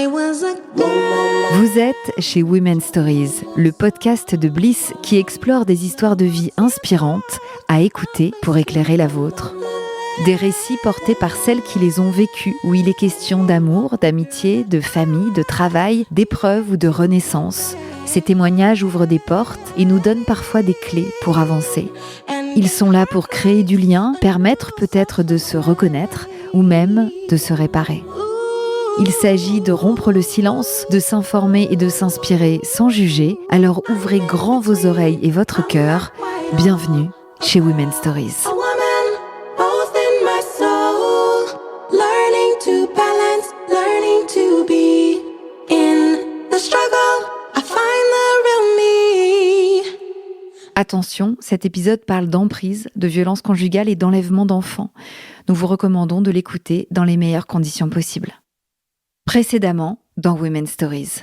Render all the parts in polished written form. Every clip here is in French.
Vous êtes chez Women's Stories, le podcast de Bliss qui explore des histoires de vie inspirantes à écouter pour éclairer la vôtre. Des récits portés par celles qui les ont vécus, où il est question d'amour, d'amitié, de famille, de travail, d'épreuves ou de renaissance. Ces témoignages ouvrent des portes et nous donnent parfois des clés pour avancer. Ils sont là pour créer du lien, permettre peut-être de se reconnaître ou même de se réparer. Il s'agit de rompre le silence, de s'informer et de s'inspirer sans juger. Alors ouvrez grand vos oreilles et votre cœur. Bienvenue chez Women's Stories. Attention, cet épisode parle d'emprise, de violence conjugale et d'enlèvement d'enfants. Nous vous recommandons de l'écouter dans les meilleures conditions possibles. Précédemment, dans Women's Stories.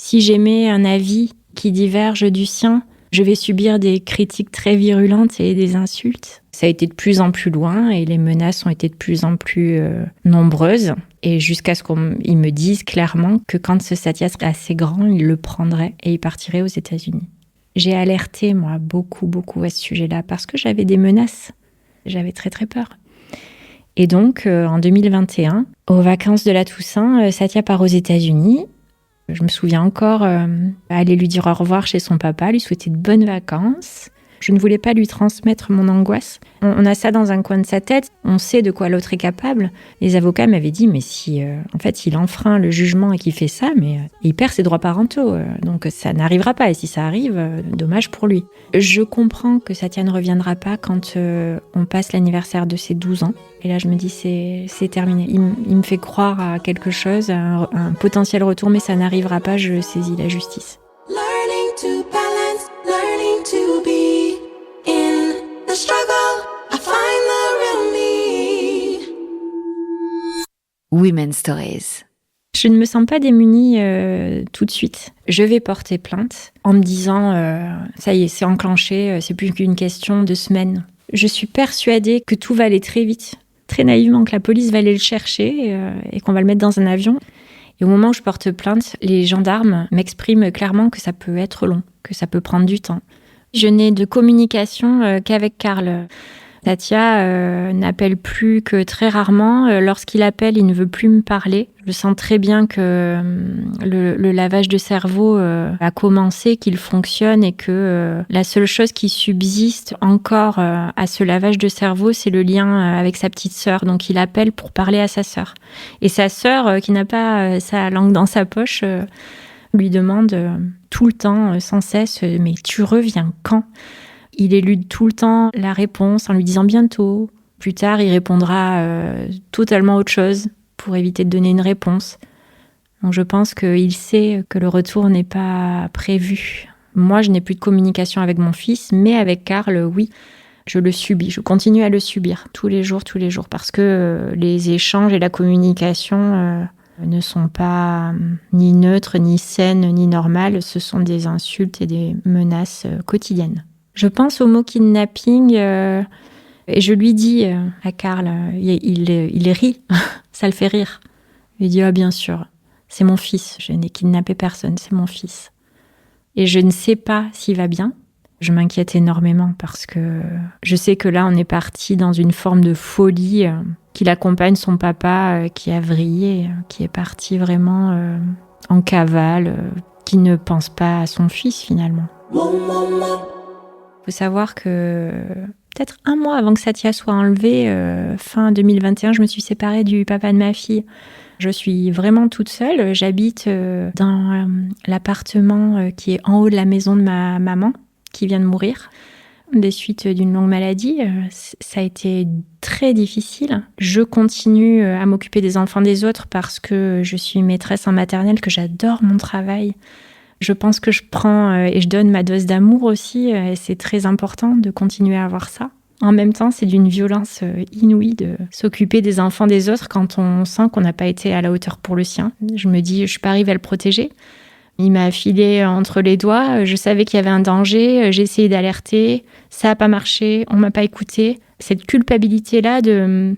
Si j'émets un avis qui diverge du sien, je vais subir des critiques très virulentes et des insultes. Ça a été de plus en plus loin et les menaces ont été de plus en plus nombreuses. Et jusqu'à ce qu'ils me disent clairement que quand ce Satya serait assez grand, il le prendrait et il partirait aux États-Unis. J'ai alerté, moi, beaucoup à ce sujet-là parce que j'avais des menaces. J'avais très peur. Et donc, en 2021, aux vacances de la Toussaint, Satya part aux États-Unis. Je me souviens encore aller lui dire au revoir chez son papa, lui souhaiter de bonnes vacances. Je ne voulais pas lui transmettre mon angoisse. On a ça dans un coin de sa tête, on sait de quoi l'autre est capable. Les avocats m'avaient dit, mais si en fait il enfreint le jugement et qu'il fait ça, mais il perd ses droits parentaux, donc ça n'arrivera pas. Et si ça arrive, dommage pour lui. Je comprends que Satya ne reviendra pas quand on passe l'anniversaire de ses 12 ans. Et là je me dis, c'est terminé. Il me fait croire à quelque chose, à un potentiel retour, mais ça n'arrivera pas, je saisis la justice. Learning to balance, learning to be. The struggle, I find the real me. Women's Stories. Je ne me sens pas démunie tout de suite. Je vais porter plainte en me disant ça y est, c'est enclenché, c'est plus qu'une question de semaines. Je suis persuadée que tout va aller très vite, très naïvement, que la police va aller le chercher et qu'on va le mettre dans un avion. Et au moment où je porte plainte, les gendarmes m'expriment clairement que ça peut être long, que ça peut prendre du temps. Je n'ai de communication qu'avec Karl. Satya n'appelle plus que très rarement. Lorsqu'il appelle, il ne veut plus me parler. Je sens très bien que le lavage de cerveau a commencé, qu'il fonctionne et que la seule chose qui subsiste encore à ce lavage de cerveau, c'est le lien avec sa petite sœur. Donc il appelle pour parler à sa sœur. Et sa sœur, qui n'a pas sa langue dans sa poche, lui demande tout le temps, sans cesse, « Mais tu reviens quand ?» Il élude tout le temps la réponse en lui disant « bientôt ». Plus tard, il répondra totalement autre chose pour éviter de donner une réponse. Donc je pense qu'il sait que le retour n'est pas prévu. Moi, je n'ai plus de communication avec mon fils, mais avec Karl, oui. Je le subis, je continue à le subir tous les jours, parce que les échanges et la communication ne sont pas ni neutres, ni saines, ni normales. Ce sont des insultes et des menaces quotidiennes. Je pense au mot kidnapping et je lui dis à Karl, il rit, ça le fait rire. Il dit « Ah bien sûr, c'est mon fils, je n'ai kidnappé personne, c'est mon fils ». Et je ne sais pas s'il va bien. Je m'inquiète énormément parce que je sais que là, on est parti dans une forme de folie qu'il accompagne son papa qui a vrillé, qui est parti vraiment en cavale, qui ne pense pas à son fils finalement. Il faut savoir que peut-être un mois avant que Satya soit enlevé, fin 2021, je me suis séparée du papa de ma fille. Je suis vraiment toute seule. J'habite dans l'appartement qui est en haut de la maison de ma maman, qui vient de mourir des suites d'une longue maladie. Ça a été très difficile. Je continue à m'occuper des enfants des autres parce que je suis maîtresse en maternelle, que j'adore mon travail. Je pense que je prends et je donne ma dose d'amour aussi. Et c'est très important de continuer à avoir ça. En même temps, c'est d'une violence inouïe de s'occuper des enfants des autres quand on sent qu'on n'a pas été à la hauteur pour le sien. Je me dis, je ne suis pas arrivée à le protéger. Il m'a filé entre les doigts, je savais qu'il y avait un danger, j'ai essayé d'alerter, ça n'a pas marché, on ne m'a pas écouté. Cette culpabilité-là de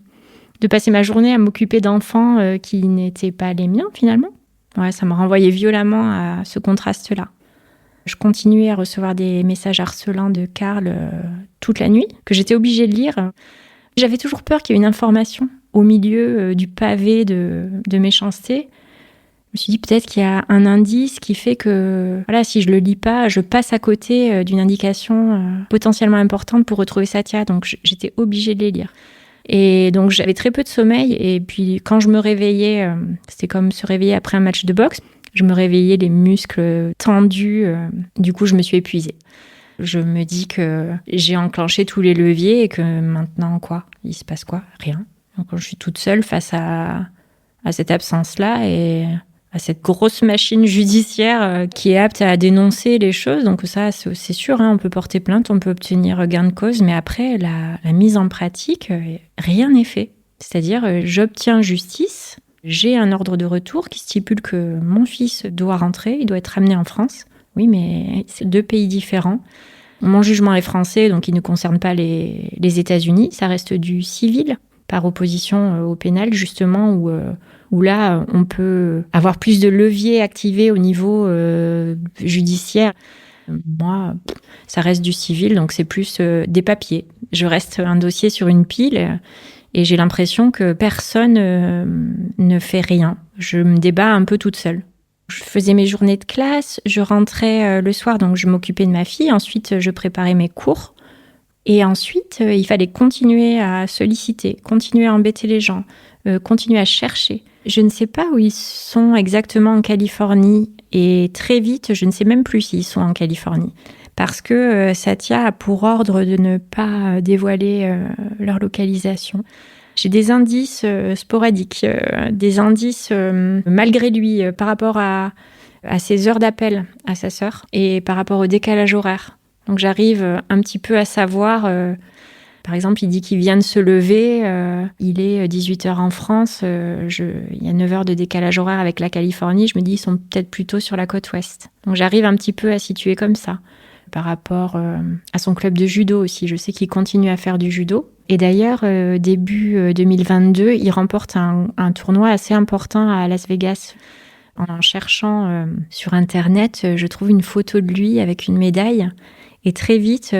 passer ma journée à m'occuper d'enfants qui n'étaient pas les miens finalement, Ouais, ça me renvoyait violemment à ce contraste-là. Je continuais à recevoir des messages harcelants de Karl toute la nuit, que j'étais obligée de lire. J'avais toujours peur qu'il y ait une information au milieu du pavé de méchanceté. Je me suis dit peut-être qu'il y a un indice qui fait que voilà, si je le lis pas, je passe à côté d'une indication potentiellement importante pour retrouver Satya. Donc j'étais obligée de les lire. Et donc j'avais très peu de sommeil. Et puis quand je me réveillais, c'était comme se réveiller après un match de boxe. Je me réveillais les muscles tendus. Du coup, je me suis épuisée. Je me dis que j'ai enclenché tous les leviers et que maintenant, quoi ? Il se passe quoi ? Rien. Donc je suis toute seule face à cette absence-là et à cette grosse machine judiciaire qui est apte à dénoncer les choses. Donc ça, c'est sûr, on peut porter plainte, on peut obtenir gain de cause, mais après, la mise en pratique, rien n'est fait. C'est-à-dire, j'obtiens justice, j'ai un ordre de retour qui stipule que mon fils doit rentrer, il doit être amené en France. Oui, mais c'est 2 pays différents. Mon jugement est français, donc il ne concerne pas les États-Unis. Ça reste du civil, par opposition au pénal, justement, où là, on peut avoir plus de leviers activés au niveau judiciaire. Moi, ça reste du civil, donc c'est plus des papiers. Je reste un dossier sur une pile et j'ai l'impression que personne ne fait rien. Je me débat un peu toute seule. Je faisais mes journées de classe, je rentrais le soir, donc je m'occupais de ma fille. Ensuite, je préparais mes cours. Et ensuite, il fallait continuer à solliciter, continuer à embêter les gens, continuer à chercher. Je ne sais pas où ils sont exactement en Californie. Et très vite, je ne sais même plus s'ils sont en Californie. Parce que Satya a pour ordre de ne pas dévoiler leur localisation. J'ai des indices sporadiques, des indices malgré lui par rapport à ses heures d'appel à sa sœur et par rapport au décalage horaire. Donc j'arrive un petit peu à savoir, par exemple, il dit qu'il vient de se lever, il est 18h en France, il y a 9 heures de décalage horaire avec la Californie, je me dis ils sont peut-être plutôt sur la côte ouest. Donc j'arrive un petit peu à situer comme ça. Par rapport à son club de judo aussi, je sais qu'il continue à faire du judo. Et d'ailleurs, début 2022, il remporte un tournoi assez important à Las Vegas. En cherchant sur Internet, je trouve une photo de lui avec une médaille. Et très vite,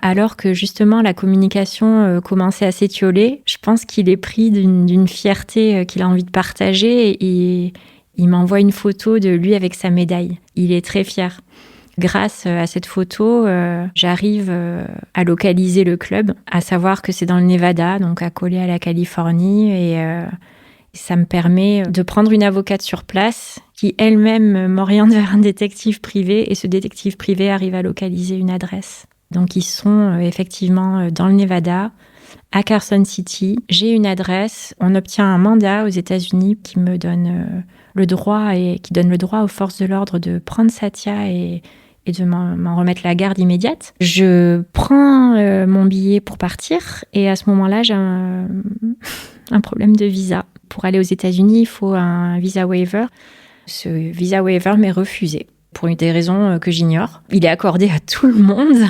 alors que justement la communication commençait à s'étioler, je pense qu'il est pris d'une fierté qu'il a envie de partager et il m'envoie une photo de lui avec sa médaille. Il est très fier. Grâce à cette photo, j'arrive à localiser le club, à savoir que c'est dans le Nevada, donc accolé à la Californie. Et ça me permet de prendre une avocate sur place qui elle-même m'oriente vers un détective privé. Et ce détective privé arrive à localiser une adresse. Donc ils sont effectivement dans le Nevada, à Carson City. J'ai une adresse. On obtient un mandat aux États-Unis qui me donne le droit et qui donne le droit aux forces de l'ordre de prendre Satya et de m'en remettre la garde immédiate. Je prends mon billet pour partir et à ce moment-là, j'ai un problème de visa. Pour aller aux États-Unis, il faut un visa waiver. Ce visa waiver m'est refusé pour des raisons que j'ignore. Il est accordé à tout le monde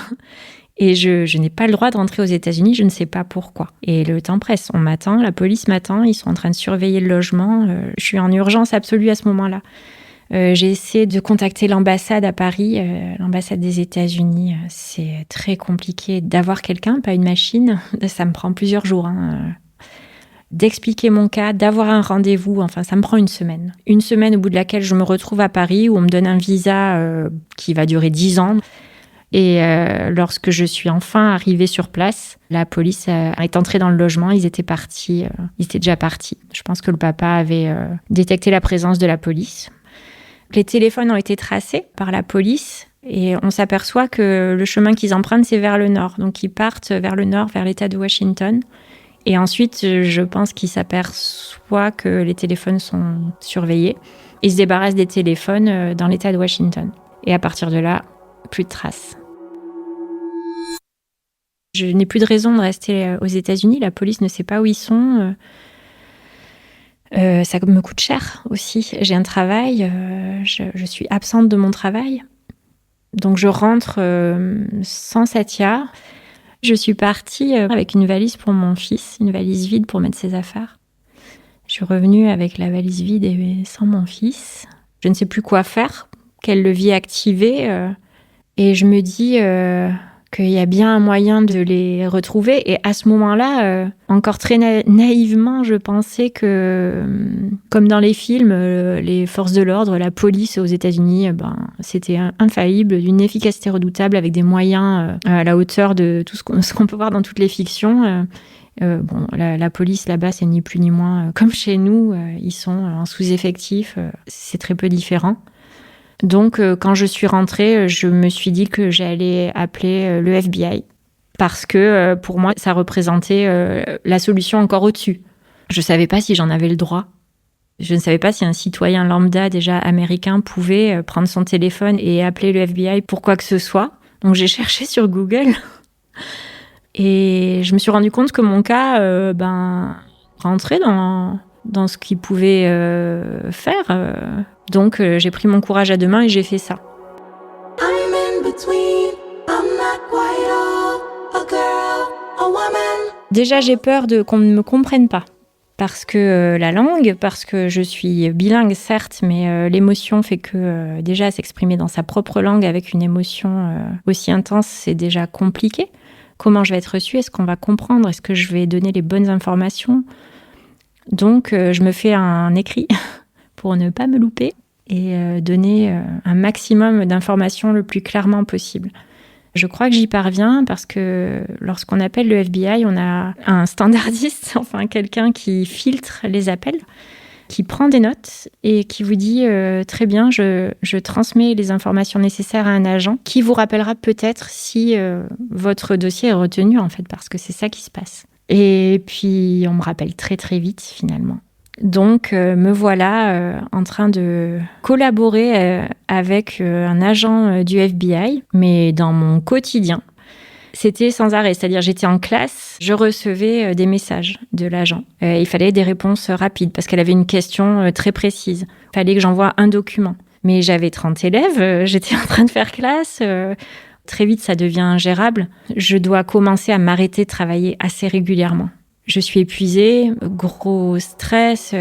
et je n'ai pas le droit de rentrer aux États-Unis, je ne sais pas pourquoi. Et le temps presse, on m'attend, la police m'attend, ils sont en train de surveiller le logement. Je suis en urgence absolue à ce moment-là. J'ai essayé de contacter l'ambassade à Paris, l'ambassade des États-Unis. C'est très compliqué d'avoir quelqu'un, pas une machine. Ça me prend plusieurs jours. D'expliquer mon cas, d'avoir un rendez-vous. Enfin, ça me prend une semaine. Une semaine au bout de laquelle je me retrouve à Paris, où on me donne un visa qui va durer 10 ans. Et lorsque je suis enfin arrivée sur place, la police est entrée dans le logement. Ils étaient partis. Ils étaient déjà partis. Je pense que le papa avait détecté la présence de la police. Les téléphones ont été tracés par la police et on s'aperçoit que le chemin qu'ils empruntent, c'est vers le nord. Donc, ils partent vers le nord, vers l'État de Washington. Et ensuite, je pense qu'ils s'aperçoivent que les téléphones sont surveillés. Ils se débarrassent des téléphones dans l'État de Washington. Et à partir de là, plus de traces. Je n'ai plus de raison de rester aux États-Unis. La police ne sait pas où ils sont. Ça me coûte cher aussi. J'ai un travail, je suis absente de mon travail. Donc je rentre sans Satya. Je suis partie avec une valise pour mon fils, une valise vide pour mettre ses affaires. Je suis revenue avec la valise vide et sans mon fils. Je ne sais plus quoi faire, quel levier activer. Et je me dis qu'il y a bien un moyen de les retrouver. Et à ce moment-là, encore très naïvement, je pensais que, comme dans les films, les forces de l'ordre, la police aux États-Unis, c'était infaillible, d'une efficacité redoutable, avec des moyens à la hauteur de tout ce qu'on peut voir dans toutes les fictions. La police là-bas, c'est ni plus ni moins comme chez nous. Ils sont en sous-effectif. C'est très peu différent. Donc, quand je suis rentrée, je me suis dit que j'allais appeler le FBI parce que pour moi, ça représentait la solution encore au-dessus. Je ne savais pas si j'en avais le droit. Je ne savais pas si un citoyen lambda déjà américain pouvait prendre son téléphone et appeler le FBI pour quoi que ce soit. Donc, j'ai cherché sur Google et je me suis rendu compte que mon cas rentrait dans ce qu'il pouvait faire. Donc, j'ai pris mon courage à deux mains et j'ai fait ça. Déjà, j'ai peur qu'on ne me comprenne pas. Parce que la langue, parce que je suis bilingue, certes, mais l'émotion fait que déjà s'exprimer dans sa propre langue avec une émotion aussi intense, c'est déjà compliqué. Comment je vais être reçue? Est-ce qu'on va comprendre? Est-ce que je vais donner les bonnes informations? Donc, je me fais un écrit pour ne pas me louper et donner un maximum d'informations le plus clairement possible. Je crois que j'y parviens parce que lorsqu'on appelle le FBI, on a un standardiste, enfin quelqu'un qui filtre les appels, qui prend des notes et qui vous dit très bien, je transmets les informations nécessaires à un agent qui vous rappellera peut-être si votre dossier est retenu, en fait, parce que c'est ça qui se passe. Et puis, on me rappelle très très vite, finalement. Donc, me voilà en train de collaborer avec un agent du FBI, mais dans mon quotidien. C'était sans arrêt, c'est-à-dire j'étais en classe, je recevais des messages de l'agent. Il fallait des réponses rapides parce qu'elle avait une question très précise. Il fallait que j'envoie un document. Mais j'avais 30 élèves, j'étais en train de faire classe. Très vite, ça devient ingérable. Je dois commencer à m'arrêter de travailler assez régulièrement. Je suis épuisée, gros stress,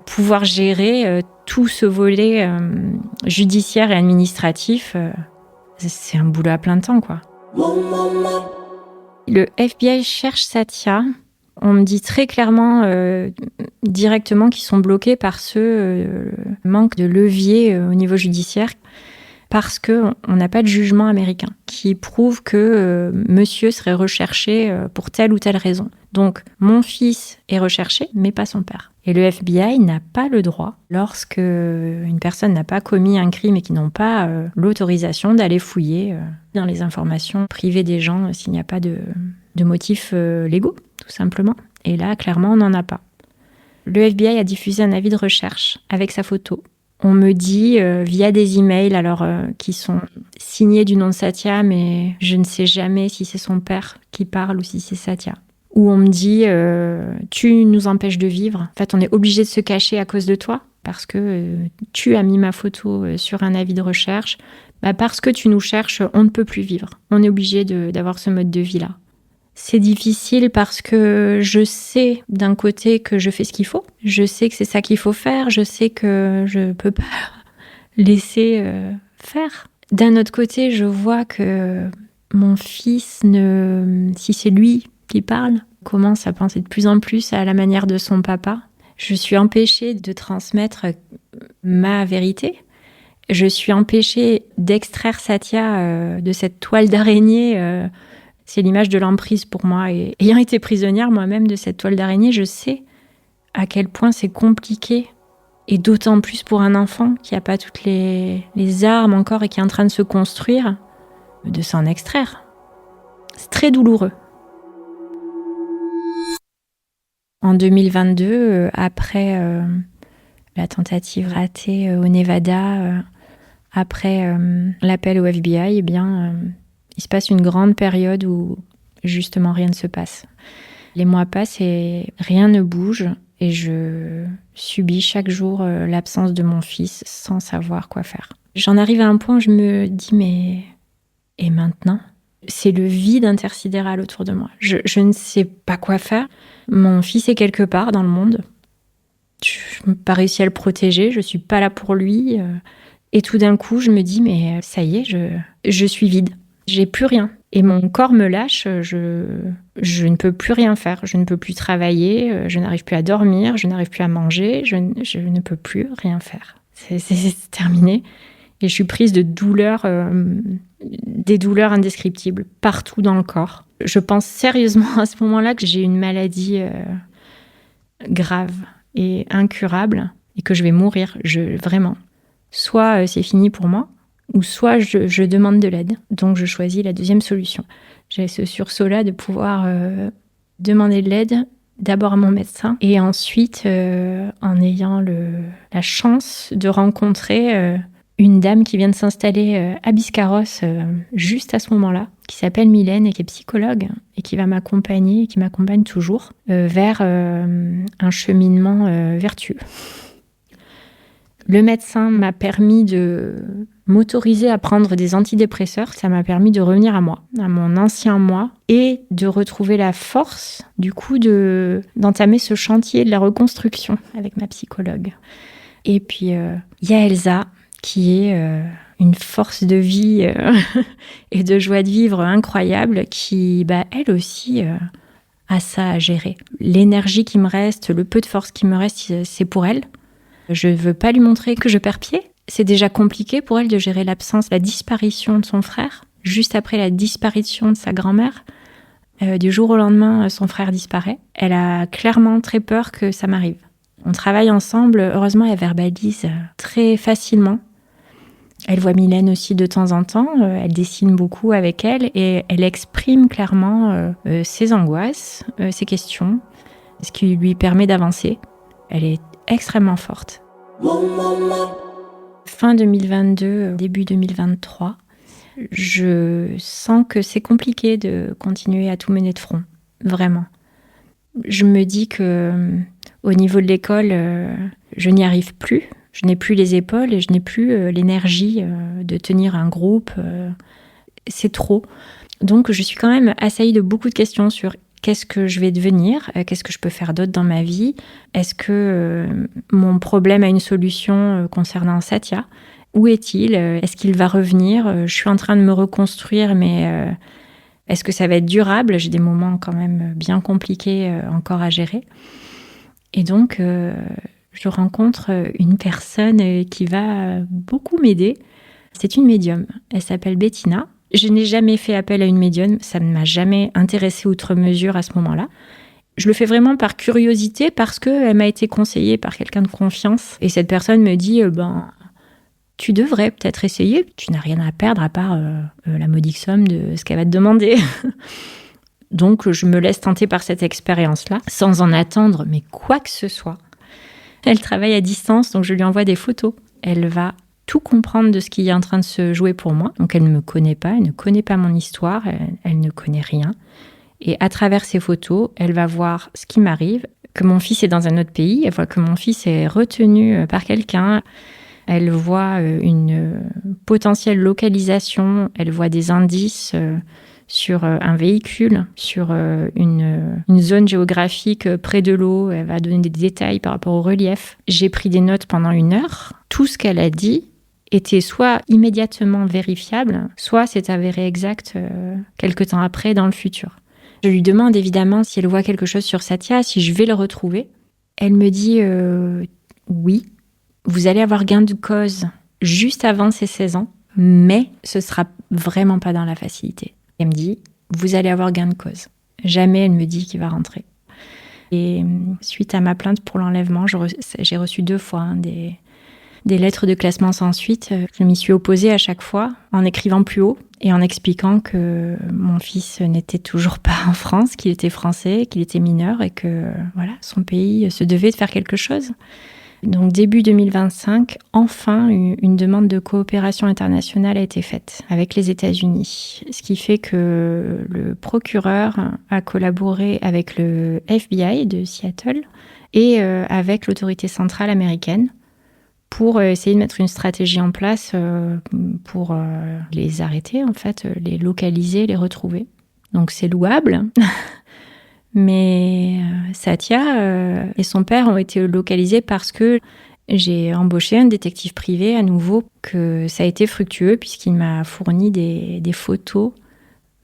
pouvoir gérer tout ce volet judiciaire et administratif, c'est un boulot à plein temps, quoi. Le FBI cherche Satya. On me dit très clairement, directement, qu'ils sont bloqués par ce manque de levier au niveau judiciaire, parce qu'on n'a pas de jugement américain qui prouve que monsieur serait recherché pour telle ou telle raison. Donc, mon fils est recherché, mais pas son père. Et le FBI n'a pas le droit, lorsque une personne n'a pas commis un crime et qu'ils n'ont pas l'autorisation d'aller fouiller dans les informations privées des gens s'il n'y a pas de motifs légaux, tout simplement. Et là, clairement, on n'en a pas. Le FBI a diffusé un avis de recherche avec sa photo. On me dit via des emails, qui sont signés du nom de Satya, mais je ne sais jamais si c'est son père qui parle ou si c'est Satya. Où on me dit tu nous empêches de vivre. En fait, on est obligé de se cacher à cause de toi parce que tu as mis ma photo sur un avis de recherche. Parce que tu nous cherches, on ne peut plus vivre. On est obligé d'avoir ce mode de vie-là. C'est difficile parce que je sais d'un côté que je fais ce qu'il faut. Je sais que c'est ça qu'il faut faire. Je sais que je peux pas laisser faire. D'un autre côté, je vois que mon fils, si c'est lui qui parle, commence à penser de plus en plus à la manière de son papa. Je suis empêchée de transmettre ma vérité. Je suis empêchée d'extraire Satya de cette toile d'araignée. C'est l'image de l'emprise pour moi. Et ayant été prisonnière moi-même de cette toile d'araignée, je sais à quel point c'est compliqué. Et d'autant plus pour un enfant qui n'a pas toutes les armes encore et qui est en train de se construire, de s'en extraire. C'est très douloureux. En 2022, après la tentative ratée au Nevada, après l'appel au FBI, il se passe une grande période où justement rien ne se passe. Les mois passent et rien ne bouge et je subis chaque jour l'absence de mon fils sans savoir quoi faire. J'en arrive à un point où je me dis mais et maintenant ? C'est le vide intersidéral autour de moi. Je ne sais pas quoi faire. Mon fils est quelque part dans le monde. Je n'ai pas réussi à le protéger, je ne suis pas là pour lui. Et tout d'un coup, je me dis, mais ça y est, je suis vide. J'ai plus rien. Et mon corps me lâche, je ne peux plus rien faire. Je ne peux plus travailler, je n'arrive plus à dormir, je n'arrive plus à manger, je ne peux plus rien faire. C'est terminé. Et je suis prise de douleurs, des douleurs indescriptibles, partout dans le corps. Je pense sérieusement à ce moment-là que j'ai une maladie grave et incurable et que je vais mourir, vraiment. Soit c'est fini pour moi, ou soit je demande de l'aide. Donc je choisis la deuxième solution. J'ai ce sursaut-là de pouvoir demander de l'aide, d'abord à mon médecin, et ensuite en ayant la chance de rencontrer une dame qui vient de s'installer à Biscarrosse juste à ce moment-là, qui s'appelle Mylène et qui est psychologue et qui va m'accompagner et qui m'accompagne toujours vers un cheminement vertueux. Le médecin m'a permis de m'autoriser à prendre des antidépresseurs. Ça m'a permis de revenir à moi, à mon ancien moi, et de retrouver la force, du coup, d'entamer ce chantier de la reconstruction avec ma psychologue. Et puis, il y a Elsa, qui est une force de vie et de joie de vivre incroyable, qui, elle aussi, a ça à gérer. L'énergie qui me reste, le peu de force qui me reste, c'est pour elle. Je ne veux pas lui montrer que je perds pied. C'est déjà compliqué pour elle de gérer l'absence, la disparition de son frère. Juste après la disparition de sa grand-mère, du jour au lendemain, son frère disparaît. Elle a clairement très peur que ça m'arrive. On travaille ensemble. Heureusement, elle verbalise très facilement. Elle voit Mylène aussi de temps en temps. Elle dessine beaucoup avec elle et elle exprime clairement ses angoisses, ses questions, ce qui lui permet d'avancer. Elle est extrêmement forte. Fin 2022, début 2023, je sens que c'est compliqué de continuer à tout mener de front, vraiment. Je me dis que au niveau de l'école, je n'y arrive plus. Je n'ai plus les épaules et je n'ai plus l'énergie de tenir un groupe. C'est trop. Donc je suis quand même assaillie de beaucoup de questions sur qu'est-ce que je vais devenir? Qu'est-ce que je peux faire d'autre dans ma vie? Est-ce que mon problème a une solution concernant Satya? Où est-il? Est-ce qu'il va revenir? Je suis en train de me reconstruire, mais est-ce que ça va être durable? J'ai des moments quand même bien compliqués encore à gérer. Et donc, je rencontre une personne qui va beaucoup m'aider. C'est une médium. Elle s'appelle Bettina. Je n'ai jamais fait appel à une médium, ça ne m'a jamais intéressée outre mesure à ce moment-là. Je le fais vraiment par curiosité parce qu'elle m'a été conseillée par quelqu'un de confiance. Et cette personne me dit, tu devrais peut-être essayer, tu n'as rien à perdre à part la modique somme de ce qu'elle va te demander. Donc je me laisse tenter par cette expérience-là, sans en attendre, mais quoi que ce soit. Elle travaille à distance, donc je lui envoie des photos. Elle va tout comprendre de ce qui est en train de se jouer pour moi. Donc elle ne me connaît pas, elle ne connaît pas mon histoire, elle ne connaît rien. Et à travers ces photos, elle va voir ce qui m'arrive, que mon fils est dans un autre pays, elle voit que mon fils est retenu par quelqu'un, elle voit une potentielle localisation, elle voit des indices sur un véhicule, sur une zone géographique près de l'eau, elle va donner des détails par rapport au relief. J'ai pris des notes pendant 1 heure. Tout ce qu'elle a dit était soit immédiatement vérifiable, soit s'est avéré exact quelque temps après dans le futur. Je lui demande évidemment si elle voit quelque chose sur Satya, si je vais le retrouver. Elle me dit oui, vous allez avoir gain de cause juste avant ses 16 ans, mais ce sera vraiment pas dans la facilité. Elle me dit, vous allez avoir gain de cause. Jamais elle me dit qu'il va rentrer. Et suite à ma plainte pour l'enlèvement, j'ai reçu 2 fois des lettres de classement sans suite. Je m'y suis opposée à chaque fois en écrivant plus haut et en expliquant que mon fils n'était toujours pas en France, qu'il était français, qu'il était mineur et que voilà, son pays se devait de faire quelque chose. Donc début 2025, enfin une demande de coopération internationale a été faite avec les États-Unis. Ce qui fait que le procureur a collaboré avec le FBI de Seattle et avec l'autorité centrale américaine pour essayer de mettre une stratégie en place pour les arrêter, en fait, les localiser, les retrouver. Donc c'est louable, Mais Satya et son père ont été localisés parce que j'ai embauché un détective privé à nouveau, que ça a été fructueux puisqu'il m'a fourni des photos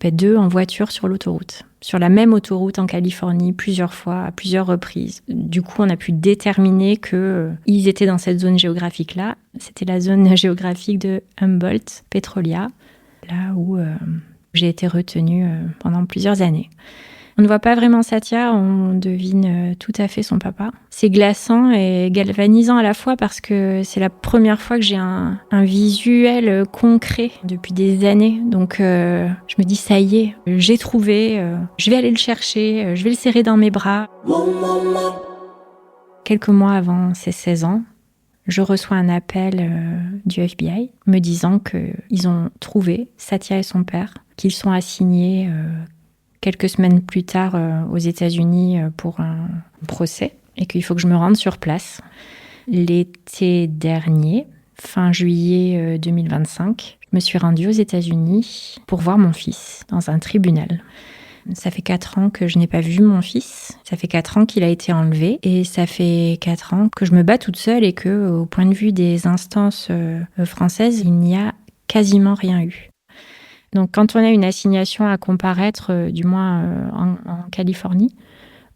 d'eux en voiture sur l'autoroute. Sur la même autoroute en Californie, plusieurs fois, à plusieurs reprises. Du coup, on a pu déterminer qu'ils étaient dans cette zone géographique-là. C'était la zone géographique de Humboldt, Petrolia, là où j'ai été retenue pendant plusieurs années. On ne voit pas vraiment Satya, on devine tout à fait son papa. C'est glaçant et galvanisant à la fois parce que c'est la première fois que j'ai un visuel concret depuis des années. Donc je me dis, ça y est, j'ai trouvé, je vais aller le chercher, je vais le serrer dans mes bras. Quelques mois avant ses 16 ans, je reçois un appel du FBI me disant qu'ils ont trouvé Satya et son père, qu'ils sont assignés quelques semaines plus tard aux États-Unis pour un procès et qu'il faut que je me rende sur place. L'été dernier, fin juillet 2025, je me suis rendue aux États-Unis pour voir mon fils dans un tribunal. Ça fait 4 ans que je n'ai pas vu mon fils. Ça fait 4 ans qu'il a été enlevé. Et ça fait 4 ans que je me bats toute seule et que, au point de vue des instances françaises, il n'y a quasiment rien eu. Donc, quand on a une assignation à comparaître, du moins en Californie,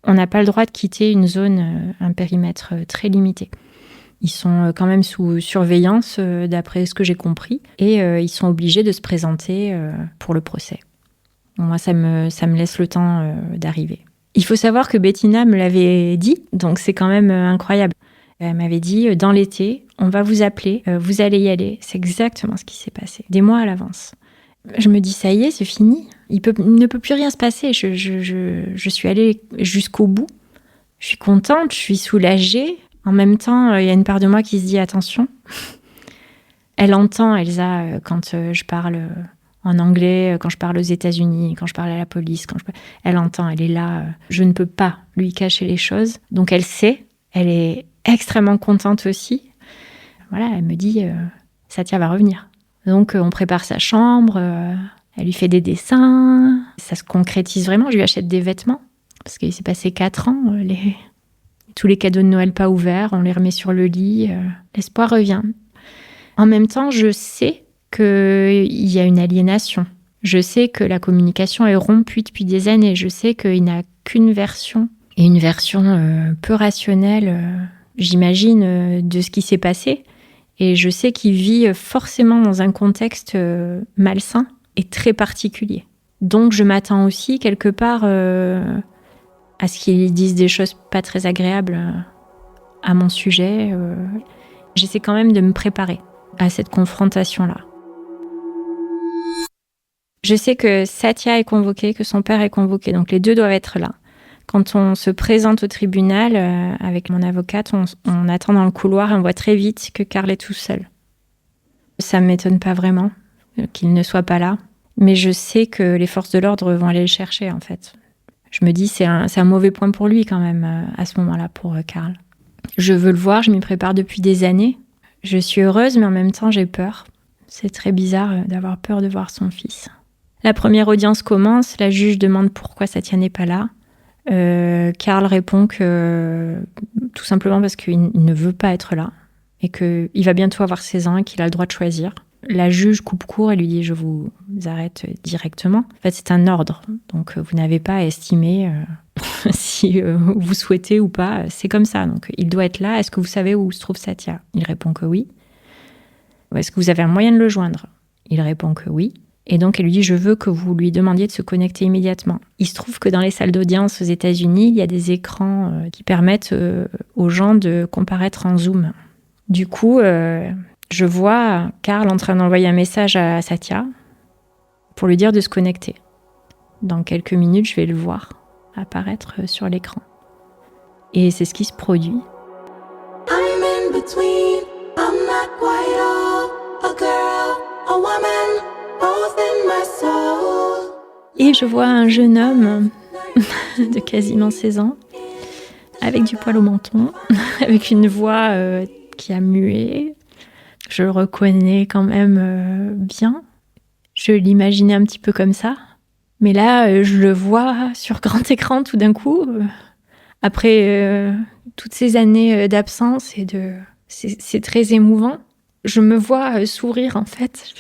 on n'a pas le droit de quitter une zone, un périmètre très limité. Ils sont quand même sous surveillance, d'après ce que j'ai compris, et ils sont obligés de se présenter pour le procès. Bon, moi, ça me laisse le temps d'arriver. Il faut savoir que Bettina me l'avait dit, donc c'est quand même incroyable. Elle m'avait dit, dans l'été, on va vous appeler, vous allez y aller. C'est exactement ce qui s'est passé, des mois à l'avance. Je me dis, ça y est, c'est fini. Il ne peut plus rien se passer. Je suis allée jusqu'au bout. Je suis contente, je suis soulagée. En même temps, il y a une part de moi qui se dit, attention. Elle entend, Elsa, quand je parle en anglais, quand je parle aux États-Unis, quand je parle à la police. Elle entend, elle est là. Je ne peux pas lui cacher les choses. Donc elle sait, elle est extrêmement contente aussi. Voilà, elle me dit, Satya va revenir. Donc, on prépare sa chambre, elle lui fait des dessins, ça se concrétise vraiment. Je lui achète des vêtements, parce qu'il s'est passé 4 ans. Tous les cadeaux de Noël pas ouverts, on les remet sur le lit. L'espoir revient. En même temps, je sais qu'il y a une aliénation. Je sais que la communication est rompue depuis des années. Je sais qu'il n'a qu'une version, et une version peu rationnelle, j'imagine, de ce qui s'est passé. Et je sais qu'il vit forcément dans un contexte malsain et très particulier. Donc je m'attends aussi quelque part à ce qu'il dise des choses pas très agréables à mon sujet. J'essaie quand même de me préparer à cette confrontation-là. Je sais que Satya est convoqué, que son père est convoqué, donc les deux doivent être là. Quand on se présente au tribunal avec mon avocate, on attend dans le couloir et on voit très vite que Karl est tout seul. Ça ne m'étonne pas vraiment qu'il ne soit pas là, mais je sais que les forces de l'ordre vont aller le chercher en fait. Je me dis c'est un mauvais point pour lui quand même à ce moment-là pour Karl. Je veux le voir, je m'y prépare depuis des années. Je suis heureuse mais en même temps j'ai peur. C'est très bizarre d'avoir peur de voir son fils. La première audience commence, la juge demande pourquoi Satya n'est pas là. Karl répond que tout simplement parce qu'il ne veut pas être là et qu'il va bientôt avoir 16 ans et qu'il a le droit de choisir. La juge coupe court et lui dit « je vous arrête directement ». En fait, c'est un ordre, donc vous n'avez pas à estimer si vous souhaitez ou pas. C'est comme ça, donc il doit être là. Est-ce que vous savez où se trouve Satya ? Il répond que oui. Est-ce que vous avez un moyen de le joindre ? Il répond que oui. Et donc, elle lui dit, je veux que vous lui demandiez de se connecter immédiatement. Il se trouve que dans les salles d'audience aux États-Unis, il y a des écrans qui permettent aux gens de comparaître en Zoom. Du coup, je vois Karl en train d'envoyer un message à Satya pour lui dire de se connecter. Dans quelques minutes, je vais le voir apparaître sur l'écran. Et c'est ce qui se produit. I'm in between, I'm not quite all, a girl, a woman. Et je vois un jeune homme de quasiment 16 ans, avec du poil au menton, avec une voix qui a mué. Je le reconnais quand même bien. Je l'imaginais un petit peu comme ça. Mais là, je le vois sur grand écran tout d'un coup, après toutes ces années d'absence c'est très émouvant. Je me vois sourire en fait.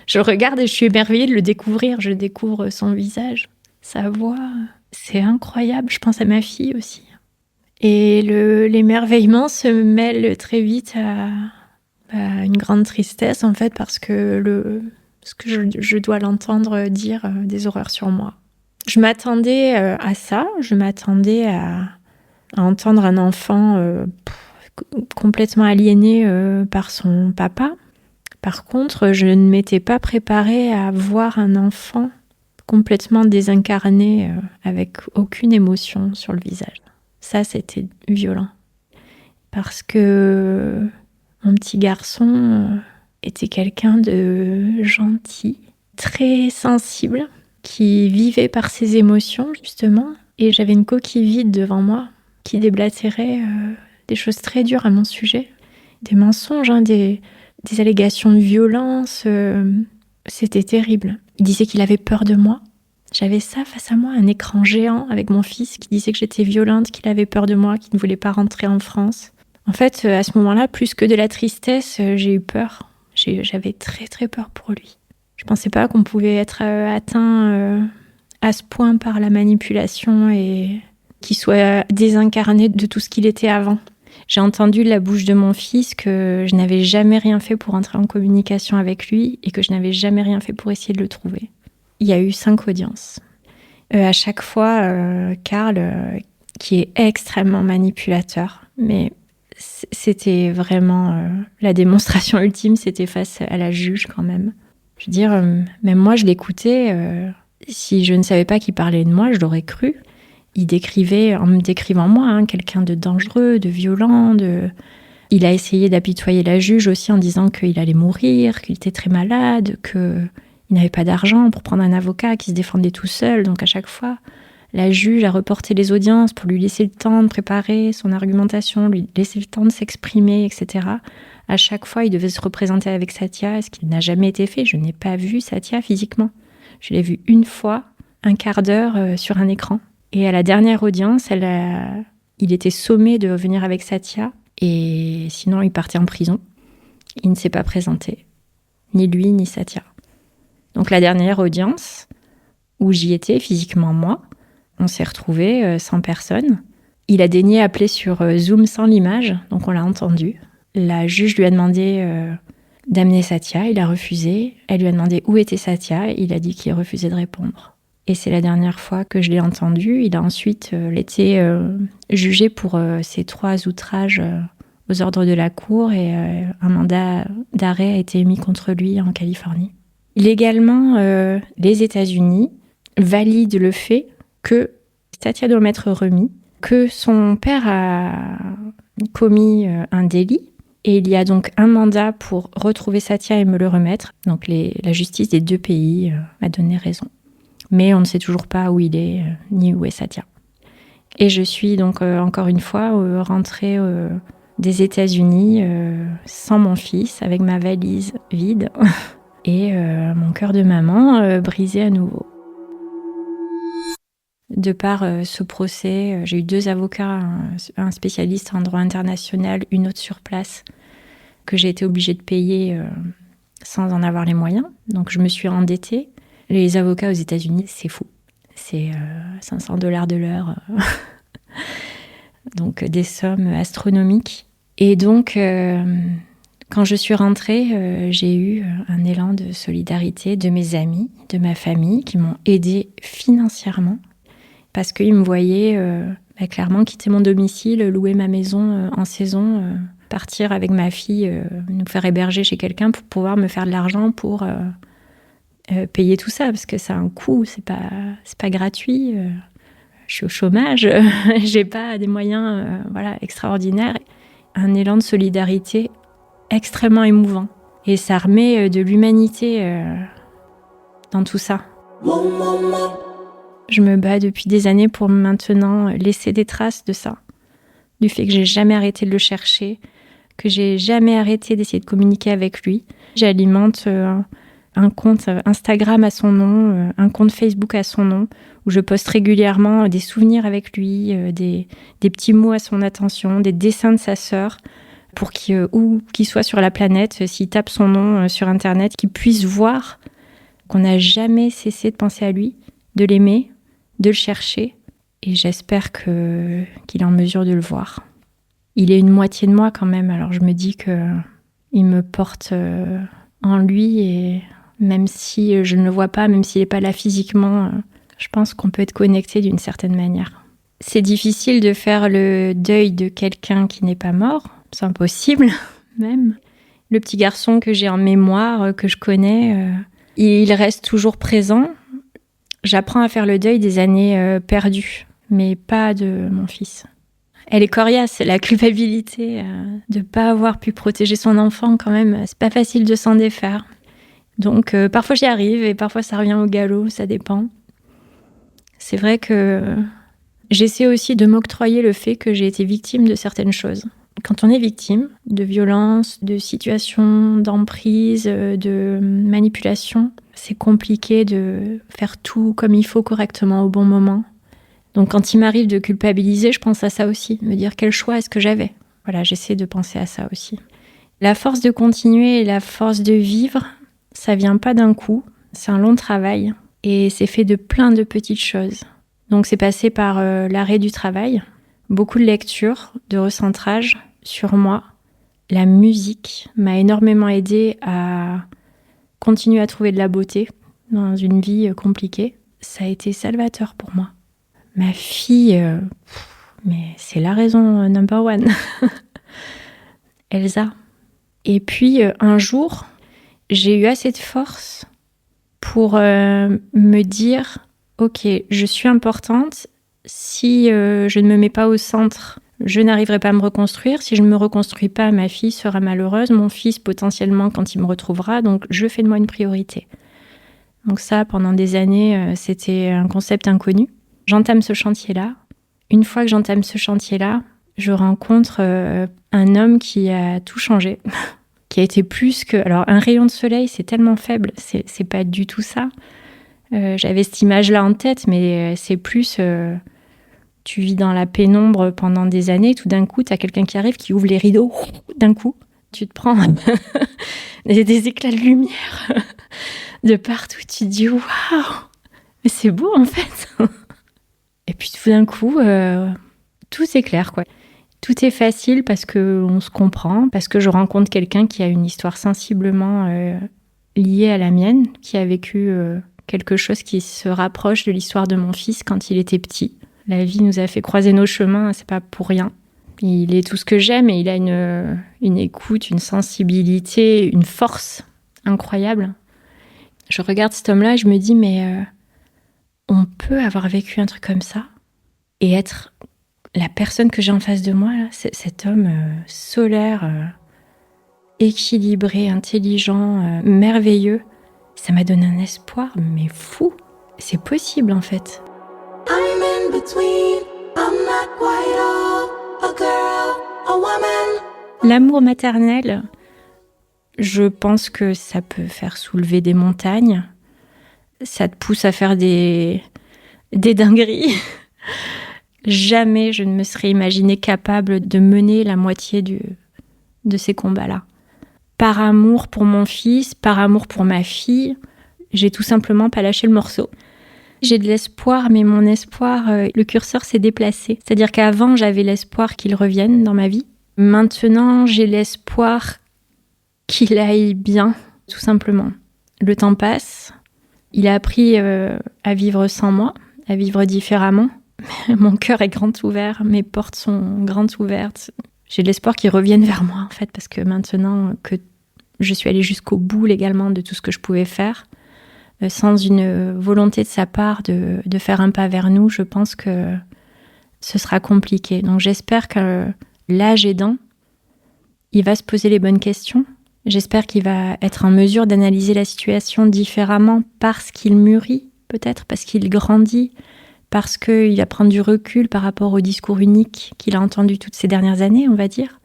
Je regarde et je suis émerveillée de le découvrir. Je découvre son visage, sa voix. C'est incroyable. Je pense à ma fille aussi. Et l'émerveillement se mêle très vite à une grande tristesse en fait parce que je dois l'entendre dire des horreurs sur moi. Je m'attendais à ça. Je m'attendais à entendre un enfant complètement aliéné par son papa. Par contre, je ne m'étais pas préparée à voir un enfant complètement désincarné, avec aucune émotion sur le visage. Ça, c'était violent. Parce que mon petit garçon était quelqu'un de gentil, très sensible, qui vivait par ses émotions, justement. Et j'avais une coquille vide devant moi qui déblatérait des choses très dures à mon sujet. Des mensonges, des allégations de violence. C'était terrible. Il disait qu'il avait peur de moi. J'avais ça face à moi, un écran géant avec mon fils qui disait que j'étais violente, qu'il avait peur de moi, qu'il ne voulait pas rentrer en France. En fait, à ce moment-là, plus que de la tristesse, j'ai eu peur. J'avais très très peur pour lui. Je ne pensais pas qu'on pouvait être atteint à ce point par la manipulation et qu'il soit désincarné de tout ce qu'il était avant. J'ai entendu de la bouche de mon fils que je n'avais jamais rien fait pour entrer en communication avec lui et que je n'avais jamais rien fait pour essayer de le trouver. Il y a eu 5 audiences. À chaque fois, Karl, qui est extrêmement manipulateur, mais c'était vraiment la démonstration ultime, c'était face à la juge quand même. Je veux dire, même moi je l'écoutais, si je ne savais pas qu'il parlait de moi, je l'aurais cru. Il décrivait, en me décrivant moi, quelqu'un de dangereux, de violent. Il a essayé d'apitoyer la juge aussi en disant qu'il allait mourir, qu'il était très malade, qu'il n'avait pas d'argent pour prendre un avocat, qu'il se défendait tout seul. Donc à chaque fois, la juge a reporté les audiences pour lui laisser le temps de préparer son argumentation, lui laisser le temps de s'exprimer, etc. À chaque fois, il devait se représenter avec Sathia, ce qui n'a jamais été fait. Je n'ai pas vu Sathia physiquement. Je l'ai vue une fois, un quart d'heure sur un écran. Et à la dernière audience, il était sommé de venir avec Sathia et sinon il partait en prison. Il ne s'est pas présenté, ni lui ni Sathia. Donc la dernière audience, où j'y étais physiquement moi, on s'est retrouvés sans personne. Il a daigné appeler sur Zoom sans l'image, donc on l'a entendu. La juge lui a demandé d'amener Sathia, il a refusé. Elle lui a demandé où était Sathia, il a dit qu'il refusait de répondre. Et c'est la dernière fois que je l'ai entendu. Il a ensuite été jugé pour ces 3 outrages aux ordres de la cour et un mandat d'arrêt a été émis contre lui en Californie. Légalement, les États-Unis valident le fait que Sathia doit m'être remis, que son père a commis un délit et il y a donc un mandat pour retrouver Sathia et me le remettre. Donc la justice des 2 pays a donné raison. Mais on ne sait toujours pas où il est, ni où est Sathia. Et je suis donc encore une fois rentrée des États-Unis sans mon fils, avec ma valise vide et mon cœur de maman brisé à nouveau. De par ce procès, j'ai eu 2 avocats, un spécialiste en droit international, une autre sur place, que j'ai été obligée de payer sans en avoir les moyens. Donc je me suis endettée. Les avocats aux États-Unis, c'est fou. C'est $500 de l'heure. Donc des sommes astronomiques. Et donc, quand je suis rentrée, j'ai eu un élan de solidarité de mes amis, de ma famille, qui m'ont aidée financièrement. Parce qu'ils me voyaient clairement quitter mon domicile, louer ma maison en saison, partir avec ma fille, nous faire héberger chez quelqu'un pour pouvoir me faire de l'argent pour payer tout ça, parce que ça a un coût, c'est pas gratuit. Je suis au chômage, j'ai pas des moyens extraordinaires. Un élan de solidarité extrêmement émouvant. Et ça remet de l'humanité dans tout ça. Je me bats depuis des années pour maintenant laisser des traces de ça. Du fait que j'ai jamais arrêté de le chercher, que j'ai jamais arrêté d'essayer de communiquer avec lui. J'alimente un compte Instagram à son nom, un compte Facebook à son nom, où je poste régulièrement des souvenirs avec lui, des petits mots à son attention, des dessins de sa sœur, pour où qu'il soit sur la planète, s'il tape son nom sur Internet, qu'il puisse voir qu'on n'a jamais cessé de penser à lui, de l'aimer, de le chercher. Et j'espère qu'il est en mesure de le voir. Il est une moitié de moi quand même, alors je me dis qu'il me porte en lui, et même si je ne le vois pas, même s'il n'est pas là physiquement, je pense qu'on peut être connecté d'une certaine manière. C'est difficile de faire le deuil de quelqu'un qui n'est pas mort, c'est impossible même. Le petit garçon que j'ai en mémoire, que je connais, il reste toujours présent. J'apprends à faire le deuil des années perdues, mais pas de mon fils. Elle est coriace, la culpabilité de ne pas avoir pu protéger son enfant quand même. C'est pas facile de s'en défaire. Donc parfois j'y arrive et parfois ça revient au galop, ça dépend. C'est vrai que j'essaie aussi de m'octroyer le fait que j'ai été victime de certaines choses. Quand on est victime de violences, de situations, d'emprise, de manipulation, c'est compliqué de faire tout comme il faut correctement au bon moment. Donc quand il m'arrive de culpabiliser, je pense à ça aussi, me dire quel choix est-ce que j'avais. Voilà, j'essaie de penser à ça aussi. La force de continuer et la force de vivre, ça vient pas d'un coup, c'est un long travail et c'est fait de plein de petites choses. Donc c'est passé par l'arrêt du travail, beaucoup de lectures, de recentrage sur moi. La musique m'a énormément aidée à continuer à trouver de la beauté dans une vie compliquée. Ça a été salvateur pour moi. Ma fille, mais c'est la raison number one. Elsa. Et puis un jour, j'ai eu assez de force pour me dire « Ok, je suis importante. Si je ne me mets pas au centre, je n'arriverai pas à me reconstruire. Si je ne me reconstruis pas, ma fille sera malheureuse. Mon fils, potentiellement, quand il me retrouvera. Donc, je fais de moi une priorité. » Donc ça, pendant des années, c'était un concept inconnu. J'entame ce chantier-là. Une fois que j'entame ce chantier-là, je rencontre un homme qui a tout changé, qui a été plus que... Alors, un rayon de soleil, c'est tellement faible, c'est pas du tout ça. J'avais cette image-là en tête, mais c'est plus... tu vis dans la pénombre pendant des années, tout d'un coup, t'as quelqu'un qui arrive, qui ouvre les rideaux, d'un coup, tu te prends des éclats de lumière de partout, tu te dis « Waouh, mais c'est beau en fait !» Et puis tout d'un coup, tout s'éclaire, quoi. Tout est facile parce qu'on se comprend, parce que je rencontre quelqu'un qui a une histoire sensiblement liée à la mienne, qui a vécu quelque chose qui se rapproche de l'histoire de mon fils quand il était petit. La vie nous a fait croiser nos chemins, c'est pas pour rien. Il est tout ce que j'aime et il a une écoute, une sensibilité, une force incroyable. Je regarde cet homme-là et je me dis, mais on peut avoir vécu un truc comme ça et être la personne que j'ai en face de moi, là, cet homme solaire, équilibré, intelligent, merveilleux. Ça m'a donné un espoir, mais fou. C'est possible en fait. I'm in between, I'm not quite all, a girl, a woman. L'amour maternel, je pense que ça peut faire soulever des montagnes. Ça te pousse à faire des dingueries. Jamais je ne me serais imaginée capable de mener la moitié de ces combats-là. Par amour pour mon fils, par amour pour ma fille, j'ai tout simplement pas lâché le morceau. J'ai de l'espoir, mais mon espoir, le curseur s'est déplacé. C'est-à-dire qu'avant, j'avais l'espoir qu'il revienne dans ma vie. Maintenant, j'ai l'espoir qu'il aille bien, tout simplement. Le temps passe. Il a appris à vivre sans moi, à vivre différemment. Mon cœur est grand ouvert, mes portes sont grandes ouvertes. J'ai de l'espoir qu'il revienne vers moi, en fait, parce que maintenant que je suis allée jusqu'au bout légalement de tout ce que je pouvais faire, sans une volonté de sa part de faire un pas vers nous, je pense que ce sera compliqué. Donc j'espère que l'âge aidant, il va se poser les bonnes questions. J'espère qu'il va être en mesure d'analyser la situation différemment parce qu'il mûrit, peut-être, parce qu'il grandit, parce qu'il va prendre du recul par rapport au discours unique qu'il a entendu toutes ces dernières années, on va dire.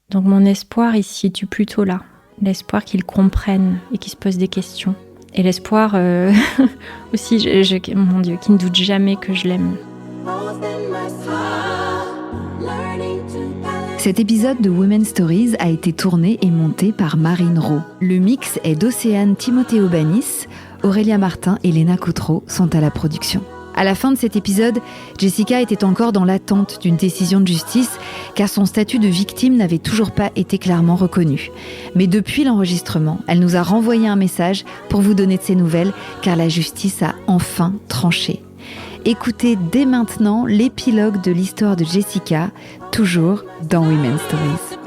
Donc mon espoir, il se situe plutôt là, L'espoir qu'ils comprennent et qu'ils se posent des questions. Et l'espoir aussi, mon Dieu, qu'ils ne doutent jamais que je l'aime. Cet épisode de Women Stories a été tourné et monté par Marine Rowe. Le mix est d'Océane Timothée-Aubanis, Aurélia Martin et Léna Coutreau sont à la production. À la fin de cet épisode, Jessica était encore dans l'attente d'une décision de justice car son statut de victime n'avait toujours pas été clairement reconnu. Mais depuis l'enregistrement, elle nous a renvoyé un message pour vous donner de ses nouvelles car la justice a enfin tranché. Écoutez dès maintenant l'épilogue de l'histoire de Jessica, toujours dans Women Stories.